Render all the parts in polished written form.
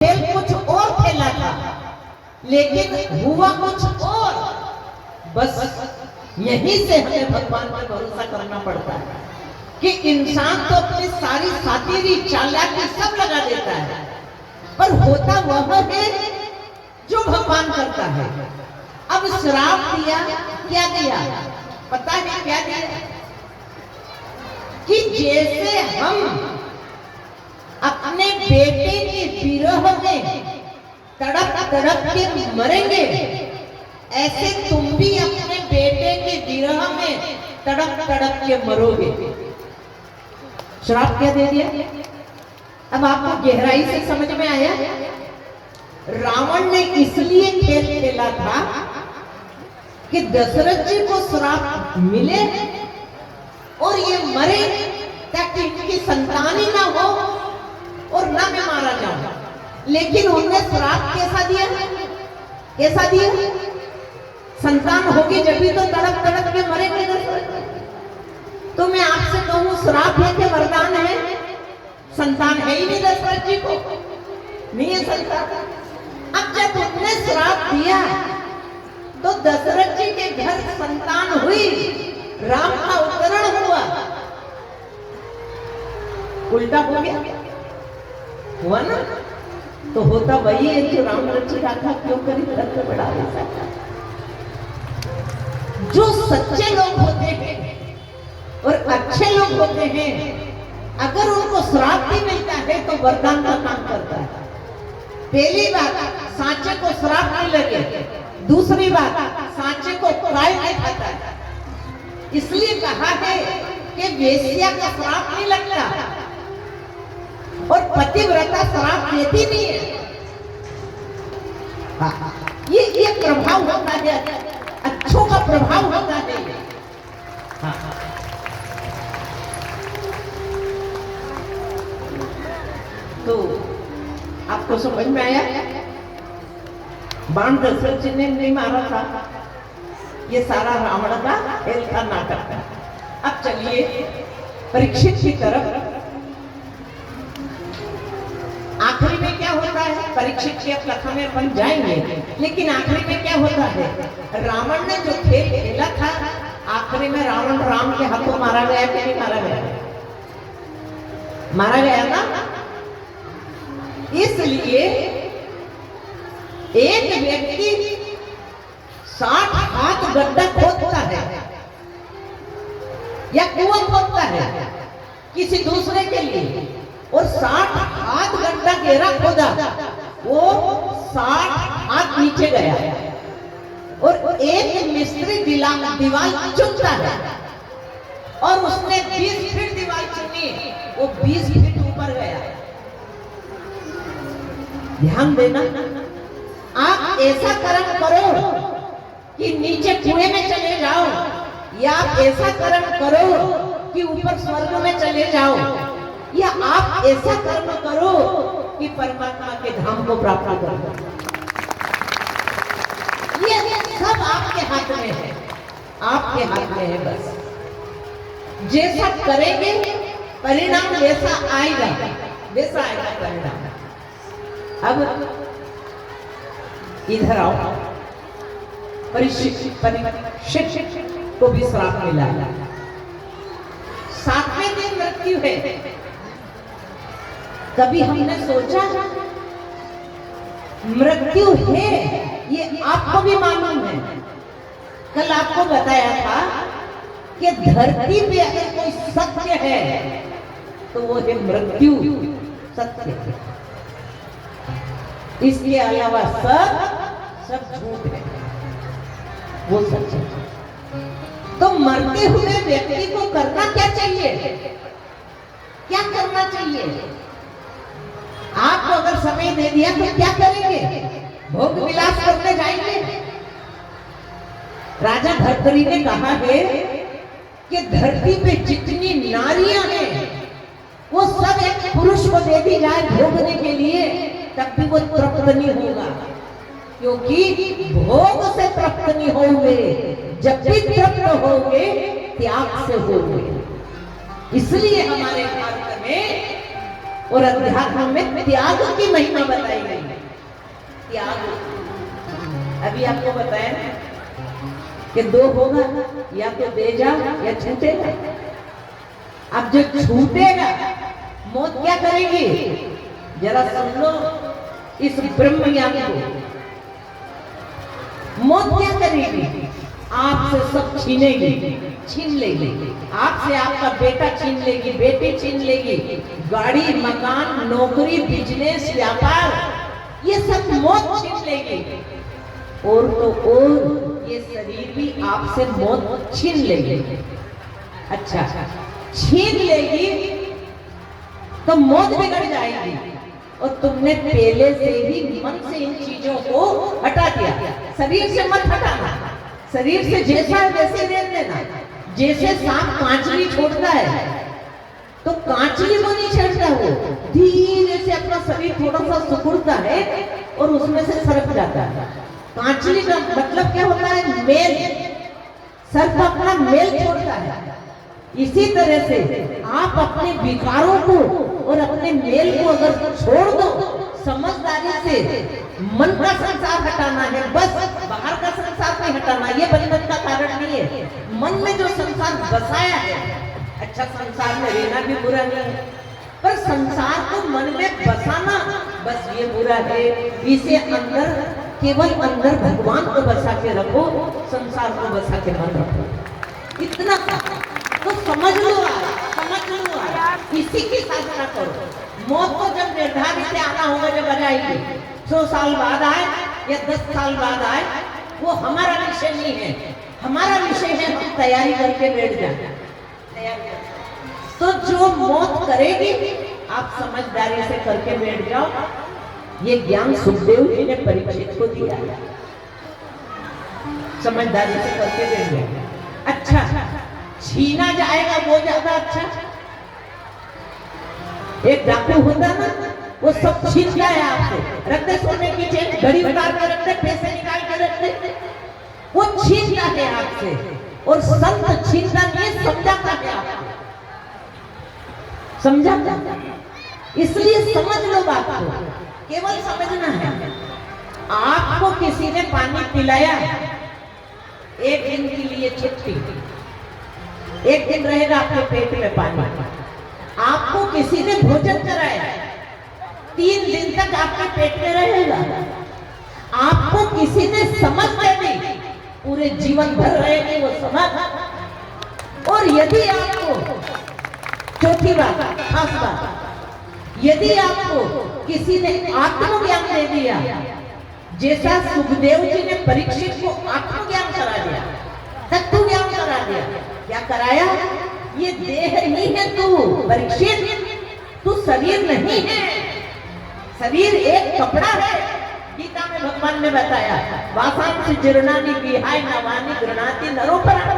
खेल कुछ और खेला था, लेकिन हुआ कुछ और। बस यहीं से हमें भगवान पर भरोसा करना पड़ता है कि इंसान तो अपनी सारी सातिरी चालाकी सब लगा देता है, पर होता वह है जो भगवान करता है। अब श्राप दिया, क्या दिया पता है? क्या दिया कि जैसे हम अपने बेटे के विरह में तड़प तड़प के मरेंगे, ऐसे तुम भी अपने बेटे के विरह में तड़प तड़प के मरोगे। श्राप क्या दे दिया? अब आपको गहराई से समझ में आया? रावण ने इसलिए खेल खेला था कि दशरथ जी को श्राप मिले और ये मरे, ताकि इनकी संतान ही ना हो और ना मैं मारा जाऊं। लेकिन उन्होंने श्राप कैसा दिया? कैसा दिया? संतान होगी जब भी तो तड़प तड़प के मरेंगे दशरथ। तो मैं आपसे कहूं, श्राप है कि वरदान है? संतान है ही नहीं दशरथ जी को, नहीं है संतान। अब जब उन्होंने श्राप दिया तो दशरथ जी के घर संतान हुई, राम का अवतरण हुआ। उल्टा हो गया, हुआ ना? तो होता वही है जो राम रची राखा क्यों करी तरफ से बड़ा ऐसा। जो सच्चे लोग होते हैं और अच्छे लोग होते हैं, अगर उनको श्राप भी मिलता है तो वरदान का काम करता है। पहली बात, सांचे को श्राप नहीं लगे। दूसरी बात, सांचे को काय नहीं खाता है। इसलिए कहा है कि वेश्या का श्राप नहीं लगता और पतिव्रता श्राप लेती नहीं है। ये प्रभाव होता है, अच्छों का प्रभाव होता है। तो आपको समझ में आया? बाण दशरथ जी ने नहीं मारा था, ये सारा रावण का खेल था, नाटक था। अब चलिए परीक्षित की तरफ। आखिरी में क्या होता है? परीक्षित की कथा में अपन जाएंगे, लेकिन आखिरी में क्या होता है? रावण ने जो खेल खेला था, आखिरी में रावण राम के हाथों मारा गया कि नहीं मारा गया? मारा गया ना। इसलिए एक व्यक्ति 60 हाथ गड्ढा खोदता है या कुआं खोदता है किसी दूसरे के लिए, और 60 हाथ गड्ढा गहरा खोदा, वो 60 हाथ नीचे गया, और एक मिस्त्री दीवार चुनता है और उसने 20 फीट दीवार चुनी, वो 20 फीट ऊपर गया। ध्यान देना, आप ऐसा कर्म करो कि नीचे कुएं में चले जाओ, या आप ऐसा कर्म करो कि ऊपर स्वर्ग में चले जाओ, या आप ऐसा कर्म करो कि परमात्मा के धाम को प्राप्त करो। ये सब आपके हाथ में है, आपके हाथ में है। बस जैसा करेंगे परिणाम वैसा आएगा, वैसा आएगा परिणाम। अब इधर आओ, परीक्षित को भी श्राप मिला। 7वें दिन मृत्यु है। कभी हमने सोचा मृत्यु है, ये आपको भी मालूम है। कल आपको बताया था कि धरती पे अगर कोई सत्य है तो वो है मृत्यु, सत्य है। इसके अलावा सब झूठ है, वो सच है। तो मरते हुए व्यक्ति को करना क्या चाहिए? क्या करना चाहिए? आपको अगर समय दे दिया तो क्या करेंगे? भोग विलास करने जाएंगे? राजा धर्तरी ने कहा है कि धरती पे जितनी नारियां हैं वो सब एक पुरुष को दे दी जाए भोगने के लिए, तब भी वो तृप्त नहीं होगा, क्योंकि भोग से तृप्त नहीं होंगे। जब भी तृप्त होंगे त्याग से होंगे। इसलिए हमारे भारत में और अध्यात्म में त्याग की महिमा बताई गई। त्याग, अभी आपको बताया ना कि दो होगा, या तो दे जाओ या छूटेगा। अब जो छूटेगा मौत क्या करेगी, जरा सुन लो इस ब्रह्म ज्ञान को। मौत क्या करेगी, आपसे सब छीनेगी, छीन लेगी। आपसे आपका बेटा छीन लेगी, बेटी छीन लेगी, गाड़ी, मकान, नौकरी, बिजनेस, व्यापार, ये सब मौत छीन लेगी। और तो और ये शरीर भी आपसे मौत छीन लेगी। अच्छा, छीन लेगी तो मौत बिगड़ जाएगी। और तुमने पहले से ही मन से इन चीजों को हटा दिया। शरीर से मत हटाना, शरीर से जैसा है वैसे रहने देना। जैसे सांप कांचली छोड़ता है तो कांचली को नहीं छेड़ता, वो धीरे से अपना शरीर थोड़ा सा सिकुड़ता है और उसमें से सरक जाता है। कांचली का मतलब क्या होता है, मेल, सर्प अपना मेल छोड़ता है। इसी तरह से आप अपने विकारों को और अपने मेल को अगर छोड़ दो, समझदारी से मन का संसार हटाना है, बस बाहर का संसार नहीं हटाना। ये बंधन का कारण नहीं है। मन में जो संसार बसाया है, अच्छा संसार में रहना भी बुरा नहीं है, पर संसार को मन में बसाना बस ये बुरा है। इसे अंदर, केवल अंदर भगवान को बसा के रखो, संसार को बसा के मत रखो। इतना तो समझ लो, समझ लो, इसी की साधना करो। मौत को जब निर्धारित से आना होगा, जब आ जाएगी, 100 साल बाद आए या 10 साल बाद आए, वो हमारा विषय नहीं है। हमारा विषय है हम तैयारी करके बैठ जाए। तो जो मौत करेगी आप समझदारी से करके बैठ जाओ। ये ज्ञान सुखदेव जी ने परीक्षित को दिया, समझदारी से करके बैठ जाओ। अच्छा, छीना जाएगा वो ज्यादा अच्छा। एक डाकू होता ना, वो सब छीनता है आपसे, रखते सोने की चेन, घड़ी उतार के रखते, पैसे निकाल के रखते, वो छीनता है आपसे। और संत छीनता नहीं, समझाता है आपको, समझाता। इसलिए समझ लो बात को, केवल समझना है। आपको किसी ने पानी पिलाया, एक दिन के लिए छुट्टी, एक दिन रहेगा आपके पेट में पानी। आपको किसी ने भोजन कराया, 3 दिन तक आपके पेट में रहेगा। आपको किसी ने समझ दे दी, पूरे जीवन भर रहेगी वो समझ। और यदि आपको, चौथी बात, खास बात, यदि आपको किसी ने आत्मज्ञान दे दिया, जैसा सुखदेव जी ने परीक्षित को आत्मज्ञान करा दिया, तत्व ज्ञान करा दिया। क्या कराया, ये देह ही है तू परीक्षित, तू शरीर नहीं है। शरीर एक कपड़ा है। गीता में भगवान ने बताया, वासांसि जीर्णानि विहाय नवानि गृह्णाति नरोपरा।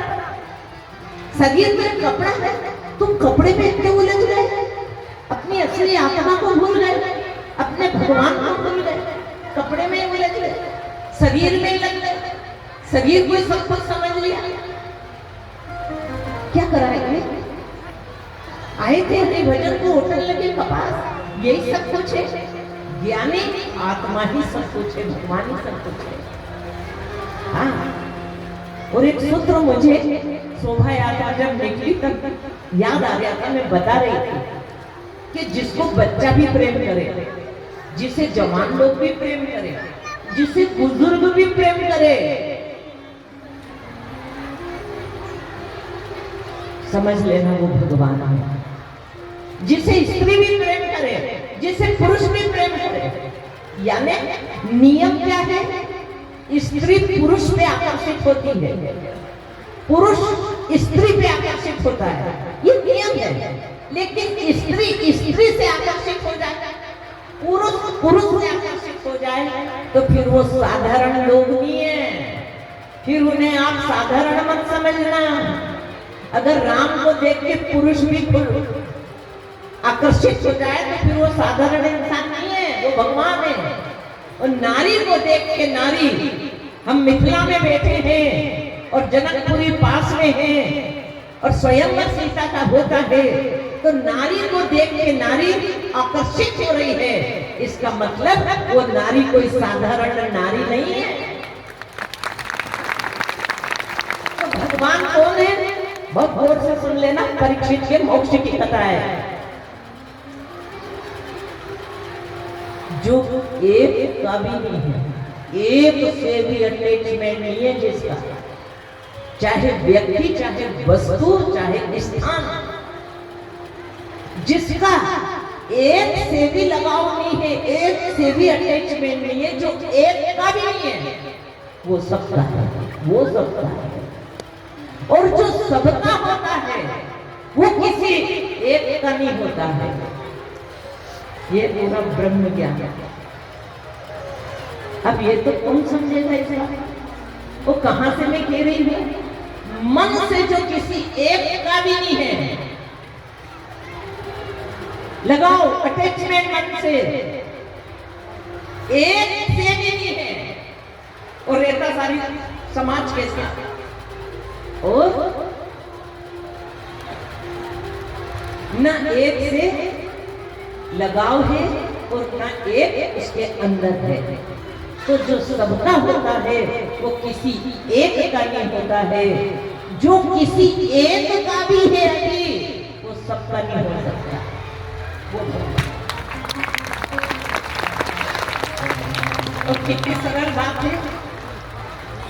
शरीर में कपड़ा है, तुम कपड़े में इतने उलझ गए, अपनी असली आत्मा को भूल गए, अपने भगवान को भूल गए, कपड़े में उलझ गए, शरीर में लग गए, शरीर को सब कुछ समझ लिया। क्या कराएंगे? आए थे हरि भजन को, होटल लगे कपास, यही सब कुछ है। ज्ञानी आत्मा ही सब कुछ है, भगवान ही सब कुछ है। हाँ, और एक सूत्र मुझे शोभा यात्रा जब निकली तब याद आ गया था। मैं बता रही थी कि जिसको बच्चा भी प्रेम करे, जिसे जवान लोग भी प्रेम करे, जिसे बुजुर्ग भी प्रेम करे, समझ लेना वो भगवान है। जिसे स्त्री भी प्रेम करे, जिसे पुरुष भी प्रेम करे, यानी नियम क्या है, स्त्री पुरुष पे आकर्षित होती है, पुरुष स्त्री पे आकर्षित होता है, ये नियम है। लेकिन स्त्री स्त्री से आकर्षित हो जाए, पुरुष पुरुष से आकर्षित हो जाए, तो फिर वो साधारण लोग नहीं है, फिर उन्हें आप साधारण मत समझना। अगर राम को देख के पुरुष भी आकर्षित हो जाए तो फिर वो साधारण इंसान नहीं है, वो भगवान है। और नारी को देख के, नारी, हम मिथिला में बैठे हैं और जनकपुरी पास में है और स्वयंवर सीता का होता है, तो नारी को देख के नारी आकर्षित हो रही है, इसका मतलब वो नारी कोई साधारण नारी नहीं है। तो भगवान कौन है? बहुत गौर से सुन लेना, परीक्षित के मोक्ष की कथा है। जो एक का भी नहीं है, एक से भी अटैचमेंट नहीं है जिसका, चाहे व्यक्ति, चाहे वस्तु, चाहे स्थान, जिसका एक से भी लगाव नहीं है, एक से भी अटैचमेंट नहीं है, जो एक का भी नहीं है, वो सबका है, वो सबका है। और जो सबका होता है वो किसी एक का नहीं होता है। ये पूरा ब्रह्म ज्ञान है। अब ये तो कौन समझेगा इसे? वो कहां से मैं कह रही हूं? मन से जो किसी एक का भी नहीं है, लगाओ अटैचमेंट मन से, एक से भी नहीं है, और रहता सारी समाज के साथ, और न एक से लगाव है और न एक इसके अंदर है। तो जो सबका होता है वो किसी एक का नहीं होता है। जो किसी एक का भी है अभी, वो सबका नहीं हो सकता। और कितनी सरल बात है,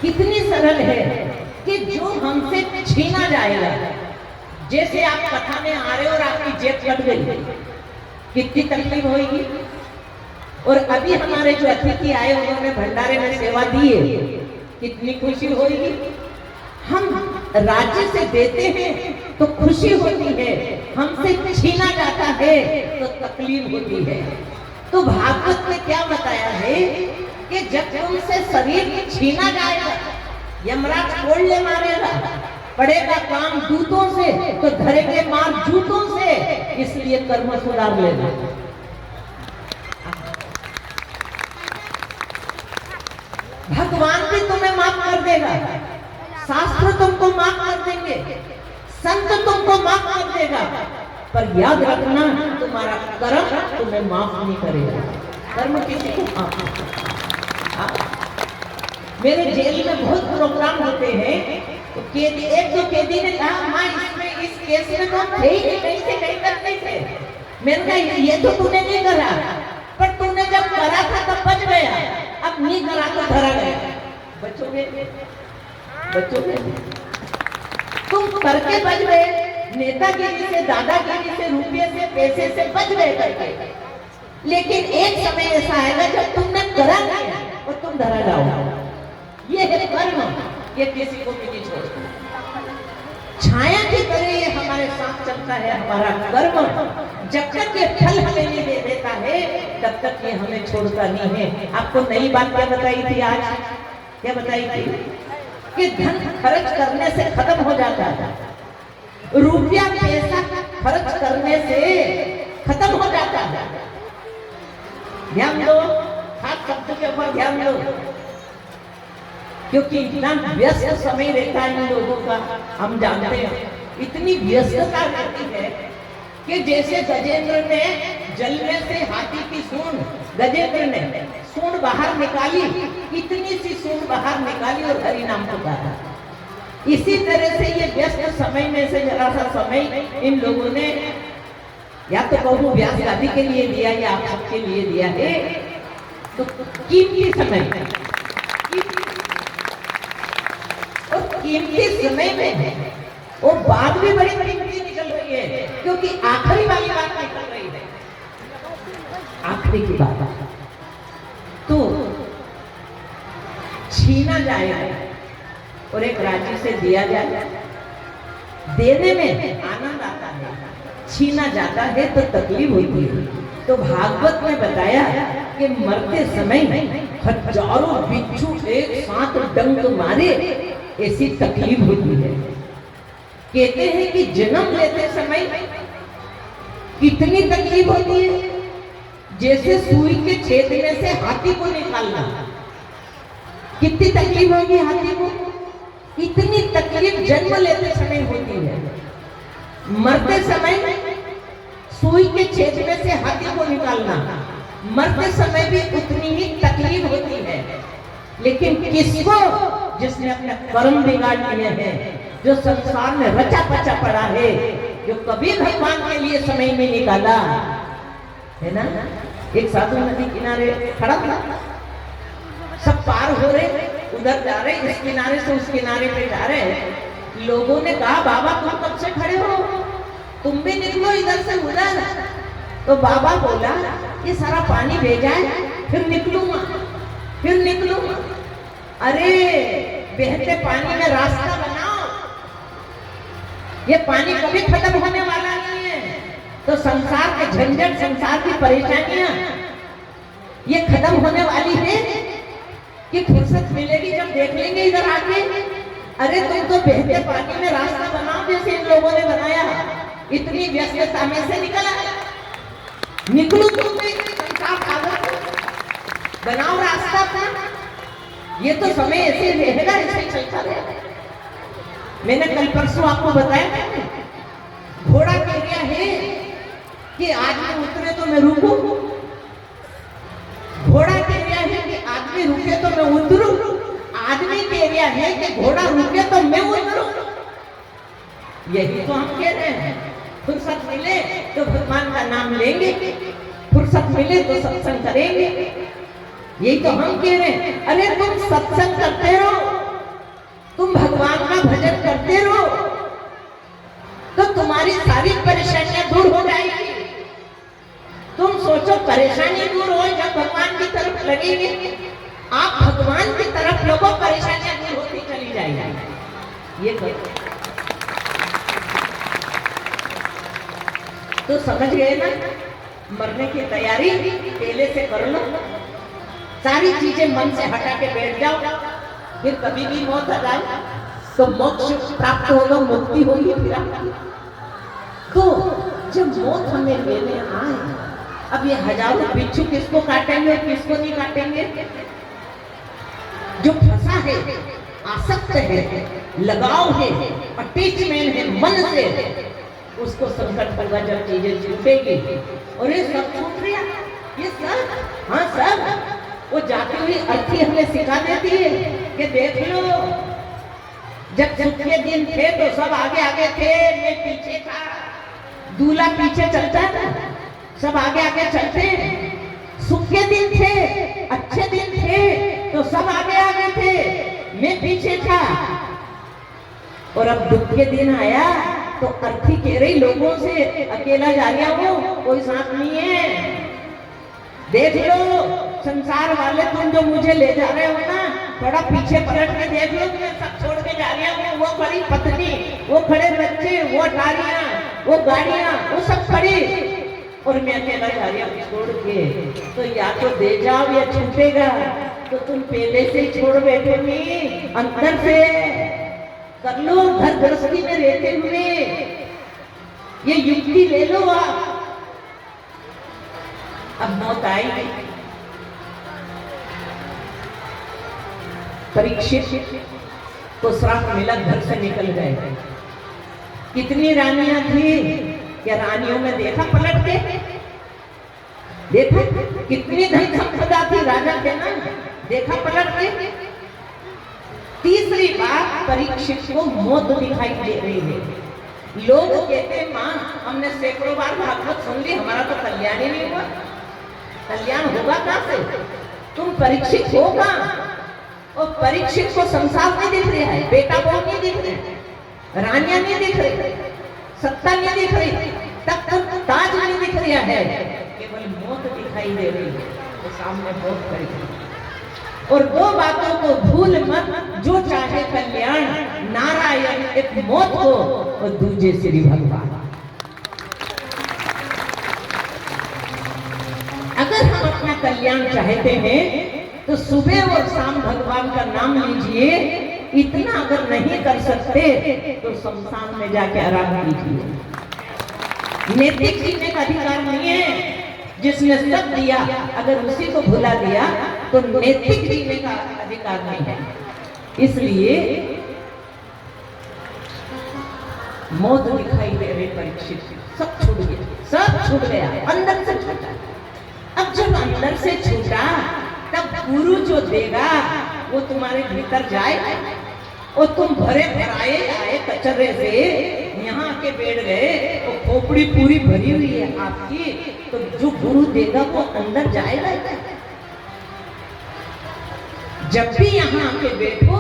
कितनी सरल है कि जो हमसे छीना जाएगा, जैसे आप कथा में आ रहे हो और आपकी जेब कट गई, कितनी तकलीफ होगी। और अभी हमारे जो अतिथि आए उन्होंने भंडारे में सेवा दी है, कितनी खुशी होगी। हम राज्य से देते हैं तो खुशी होती है, हमसे छीना जाता है तो तकलीफ होती है। तो भागवत में क्या बताया है कि जब तुमसे शरीर छीना जाएगा, यमराज कोड़ ले मारेगा, पड़ेगा काम दूतों से तो धरेंगे मार जूतों से, इसलिए कर्म सुधार लेना। भगवान भी तुम्हें माफ कर देगा, शास्त्र तुमको माफ कर देंगे, संत तुमको माफ कर देगा, पर याद रखना तुम्हारा कर्म तुम्हें माफ नहीं करेगा। कर्म किसी को माफ नहीं करेगा। मेरे जेल में बहुत प्रोग्राम होते हैं, तो कैदी, एक दो कैदी ने कहा माँ इसमें इस केस में तो थे ही नहीं, कहीं से कहीं तक नहीं थे। मैंने कहा ये तो तूने नहीं करा, पर तूने जब करा था तब बच गया, अब नहीं करा तो धरा गया। बचोगे? बचोगे? तुम करके बच गए, नेतागिरी से, दादागिरी से, रुपये से, पैसे से बच गए करके, लेकिन एक समय ऐसा आएगा जब तुमने करा नहीं और तुम धरा जाओगे। ये है कर्म, ये किसी को भी नहीं छोड़ता। छाया की तरह ये हमारे साथ चलता है हमारा कर्म। जब तक ये फल हमें नहीं दे देता है तब तक ये हमें छोड़ता नहीं है। आपको नई बात क्या बताई थी आज? क्या बताई थी? कि धन खर्च करने से खत्म हो जाता है, रुपया पैसा खर्च करने से खत्म हो जाता है। ध्यान दो, खास शब्द के ऊपर ध्यान दो, क्योंकि इतना व्यस्त समय रहता है इन लोगों का, हम जानते हैं। इतनी व्यस्तता रहती है कि जैसे गजेंद्र ने जल में से हाथी की सूंड, गजेंद्र ने सूंड बाहर निकाली, इतनी सी सूंड बाहर निकाली और हरि नाम पुकारा। इसी तरह से ये व्यस्त समय में से जरा सा समय इन लोगों ने या तो कहूँ व्यास गादी के लिए दिया या आप सबके लिए दिया है। तो कीमती समय, और कीमती समय में वो बात भी बड़ी कीमती निकल रही है, क्योंकि आखिरी वाली बात निकल रही है, आखिरी की बात। तो छीना जाएगा और एक राज्य से दिया जाए, देने में आनंद आता है, छीना जाता है तो तकलीफ होती है। तो भागवत में बताया कि मरते समय हजारों बिच्छू एक साथ डंक मारे, ऐसी तकलीफ होती है। कहते हैं कि जन्म लेते समय कितनी तकलीफ होती है, जैसे सुई के छेद में से हाथी को निकालना। कितनी तकलीफ होगी हाथी को? इतनी तकलीफ जन्म लेते समय होती है। मरते समय सुई के छेद में से हाथी को निकालना, मरते समय भी उतनी ही तकलीफ होती है। लेकिन किसको? जिसने अपने कर्म बिगाड़ लिए हैं, जो संसार में रचा पचा पड़ा है, जो कभी भगवान के लिए समय नहीं निकाला है ना। एक साधु नदी किनारे खड़ा था, सब पार हो रहे, उधर जा रहे, इस किनारे से उस किनारे पे जा रहे। लोगों ने कहा बाबा तुम कब से खड़े हो, तुम भी निकलो इधर से उधर। तो बाबा बोला ये सारा पानी भेजा है, फिर निकलूंगा, फिर निकलूंगा। अरे बहते पानी में रास्ता बनाओ, ये पानी कभी खत्म होने वाला नहीं है। तो संसार के झंझट, संसार की परेशानियां ये खत्म होने वाली है कि फुर्सत मिलेगी जब देख लेंगे इधर आके। अरे तुम तो बहते पानी में रास्ता बनाओ जैसे इन लोगों ने बनाया, इतनी व्यस्तता में से निकला, निकलो तुम भी, बनाओ रास्ता अपना। ये तो समय ऐसे रहेगा, ऐसे चलता रहेगा। मैंने कल परसों आपको बताया घोड़ा कह गया है कि आदमी उतरे तो मैं रुकूं, घोड़ा कह गया है कि आदमी रुके तो मैं उतरूं, आदमी कह गया है कि घोड़ा रुके तो मैं उतरूं। यही तो हम कह रहे हैं, फुर्सत मिले तो भगवान का नाम लेंगे, फुर्सत मिले तो सत्संग करेंगे। यही तो हम कह रहे हैं। अरे तुम सत्संग करते रहो, तुम भगवान का भजन करते रहो, तो तुम्हारी सारी परेशानियां दूर हो जाएगी। तुम सोचो परेशानी दूर हो जब भगवान की तरफ लगेंगे, आप भगवान की तरफ लोगों, परेशानियां दूर होती चली जाएगी। ये तो समझ गए ना, मरने की तैयारी पहले से कर लो, सारी चीजें मन से हटा के बैठ जाओ, फिर कभी भी मौत आ जाए तो मोक्ष प्राप्त होगा, मुक्ति होगी फिर आपकी। तो जब मौत हमें लेने आए, अब ये हजारों बिच्छू किसको काटेंगे और किसको नहीं काटेंगे? जो फंसा है, आसक्त है, लगाव है, अटैचमेंट है मन से, उसको संकट होगा जब चीजें छूटेगी। और ये सब छूट रहा, ये सब, हाँ सब। वो जाती हुई अर्थी हमें सिखा देती है कि देख लो, जब सुख के दिन थे तो सब आगे आगे थे, मैं पीछे था। दूल्हा पीछे चलता है ना, सब आगे आगे चलते। सुख के दिन थे, अच्छे दिन थे तो सब आगे आगे थे, मैं पीछे था। और अब दुख के दिन आया तो अर्थी कह रही लोगों से, अकेला जा रहा हूं, कोई साथ नहीं है। देख लो संसार वाले, तुम जो मुझे ले जा रहे हो ना, थोड़ा पीछे पलट के देख लो, मैं सब छोड़ के जा रहा हूँ। वो खड़ी पत्नी, वो खड़े बच्चे, वो टालियां, वो गाड़ियां, वो सब खड़ी, और मैं अकेला जा रहा हूँ छोड़ के। तो या तो दे जाओ या छूटेगा। तो तुम पहले से छोड़ बैठे नहीं, अंदर से कर लो, घर गृहस्थी में रहते हुए ये युक्ति ले लो आप। अब मौत आई, परीक्षित को श्राप मिला, घर से निकल गए। कितनी रानियां थी, क्या रानियों में देखा पलट के? देखा कितनी धन संपदा थी राजा के ना, देखा पलट के? तीसरी बार परीक्षित को मौत दिखाई दे रही है। लोग कहते हैं माँ हमने सैकड़ों बार भागवत सुन ली, हमारा तो कल्याण ही नहीं हुआ। कल्याण होगा कहां से? तुम परीक्षित होगा, और परीक्षित को संसार नहीं दिख रहा है, बेटा बहू नहीं दिख रहे, रानियां नहीं दिख रही, सत्ता नहीं दिख रही, तख्त ताज नहीं दिख रहा है, केवल मौत दिखाई दे रही है। तो सामने बहुत खड़ी है। और दो बातों को भूल मत, जो चाहे कल्याण, नारायण एक मौत को और दूजे श्री भगवान। अगर हम अपना कल्याण चाहते हैं तो सुबह और शाम भगवान का नाम लीजिए। इतना अगर नहीं कर सकते तो शमशान में जाके आराम कीजिए। नैतिक जीने का अधिकार नहीं है। जिसने सब दिया अगर उसी को भुला दिया तो नैतिक जीने का अधिकार नहीं है। इसलिए मौत दिखाई दे रही, परीक्षित सब छूट गया, सब छूट गया, अंदर से छूटा। अब जब अंदर से छूटा तब गुरु जो देगा वो तुम्हारे भीतर जाए, और तुम भरे भराए आए कचरे से यहाँ आके बैठ गए, तो खोपड़ी पूरी भरी हुई है आपकी, तो जो गुरु देगा वो अंदर जाएगा। जब भी यहाँ आके बैठो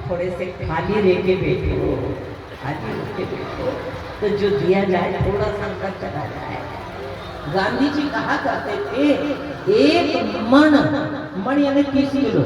थोड़े से खाली रह के बैठो, खाली रह के बैठो, तो जो दिया जाए थोड़ा सा अंदर चला जाए। गांधी जी कहा करते थे, एक मण यानी 30 किलो,